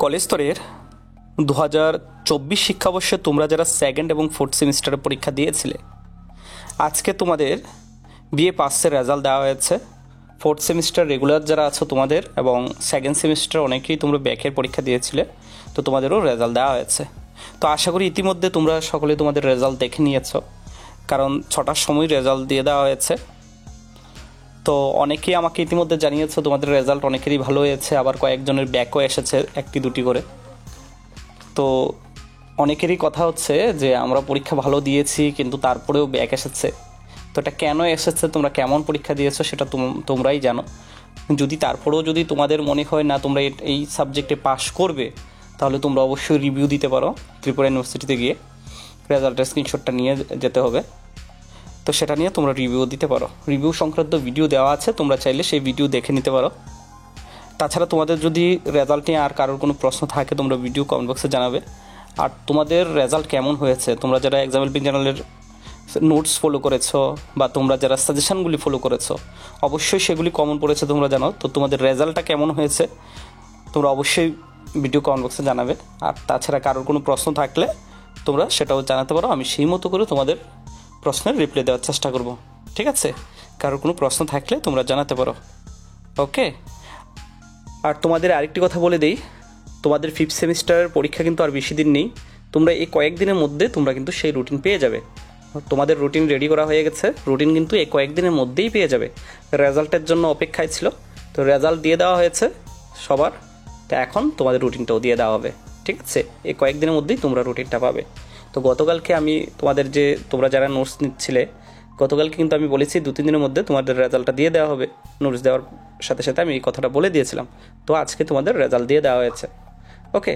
College স্তরের 2024 শিক্ষাবর্ষে তোমরা যারা সেকেন্ড এবং ফোর্থ সেমিস্টারের পরীক্ষা দিয়েছিলে, আজকে তোমাদের বিএ পাসের রেজাল্ট দেওয়া হয়েছে। ফোর্থ সেমিস্টার রেগুলার যারা আছো তোমাদের এবং সেকেন্ড সেমিস্টার অনেকেই তোমরা ব্যাকের পরীক্ষা দিয়েছিলে, তো তোমাদেরও রেজাল্ট দেওয়া হয়েছে। তো আশা করি ইতিমধ্যে তোমরা সকলে তোমাদের রেজাল্ট দেখে নিয়েছো, কারণ 6টার সময় রেজাল্ট দিয়ে দেওয়া হয়েছে। তো অনেকেই আমাকে ইতিমধ্যে জানিয়েছে তোমাদের রেজাল্ট অনেকেরই ভালো হয়েছে, আবার কয়েকজনের ব্যাকও এসেছে 1-2টি করে। তো অনেকেরই কথা হচ্ছে যে আমরা পরীক্ষা ভালো দিয়েছি কিন্তু তারপরেও ব্যাক এসেছে। তো এটা কেন এসেছে, তোমরা কেমন পরীক্ষা দিয়েছো সেটা তোমরাই জানো। যদি তারপরেও যদি তোমাদের মনে হয় না তোমরা এই সাবজেক্টে পাস করবে, তাহলে তোমরা অবশ্যই রিভিউ দিতে পারো। ত্রিপুরা ইউনিভার্সিটিতে গিয়ে রেজাল্টের স্ক্রিনশটটা নিয়ে যেতে হবে, তো সেটা নিয়ে তোমরা রিভিউ দিতে পারো। রিভিউ সংক্রান্ত ভিডিও দেওয়া আছে, তোমরা চাইলে সেই ভিডিও দেখে নিতে পারো। তাছাড়া তোমাদের যদি রেজাল্ট নিয়ে আর কারোর কোনো প্রশ্ন থাকে তোমরা ভিডিও কমেন্ট বক্সে জানাবে। আর তোমাদের রেজাল্ট কেমন হয়েছে, তোমরা যারা এক্সাম হেল্পিং চ্যানেলের নোটস ফলো করেছো বা তোমরা যারা সাজেশনগুলি ফলো করেছো, অবশ্যই সেগুলি কমন পড়েছে তোমরা জানো। তো তোমাদের রেজাল্টটা কেমন হয়েছে তোমরা অবশ্যই ভিডিও কমেন্ট বক্সে জানাবে। আর তাছাড়া কারোর কোনো প্রশ্ন থাকলে তোমরা সেটাও জানাতে পারো, আমি সেই মতো করে তোমাদের প্রশ্নের রিপ্লাই দেওয়ার চেষ্টা করব। ঠিক আছে, কারোর কোনো প্রশ্ন থাকলে তোমরা জানাতে পারো। ওকে, আর তোমাদের আরেকটি কথা বলে দেই, তোমাদের ফিফথ সেমিস্টারের পরীক্ষা কিন্তু আর বেশি দিন নেই। তোমরা এই কয়েকদিনের মধ্যে তোমরা কিন্তু সেই রুটিন পেয়ে যাবে। তোমাদের রুটিন রেডি করা হয়ে গেছে, রুটিন কিন্তু এই কয়েকদিনের মধ্যেই পেয়ে যাবে। রেজাল্টের জন্য অপেক্ষায় ছিল, তো রেজাল্ট দিয়ে দেওয়া হয়েছে সবার, তো এখন তোমাদের রুটিনটাও দিয়ে দেওয়া হবে। ঠিক আছে, এই কয়েকদিনের মধ্যেই তোমরা রুটিনটা পাবে। তো গতকালকে আমি তোমাদের তোমরা যারা নোটস নিচ্ছিলে, গতকালকে কিন্তু আমি বলেছি 2-3 দিনের মধ্যে তোমাদের রেজাল্টটা দিয়ে দেওয়া হবে। নোটস দেওয়ার সাথে সাথে আমি এই কথাটা বলে দিয়েছিলাম। তো আজকে তোমাদের রেজাল্ট দিয়ে দেওয়া হয়েছে। ওকে,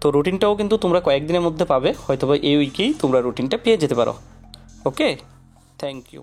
তো রুটিনটাও কিন্তু তোমরা কয়েকদিনের মধ্যে পাবে, হয়তো এই উইকেই তোমরা রুটিনটা পেয়ে যেতে পারো। ওকে, থ্যাংক ইউ।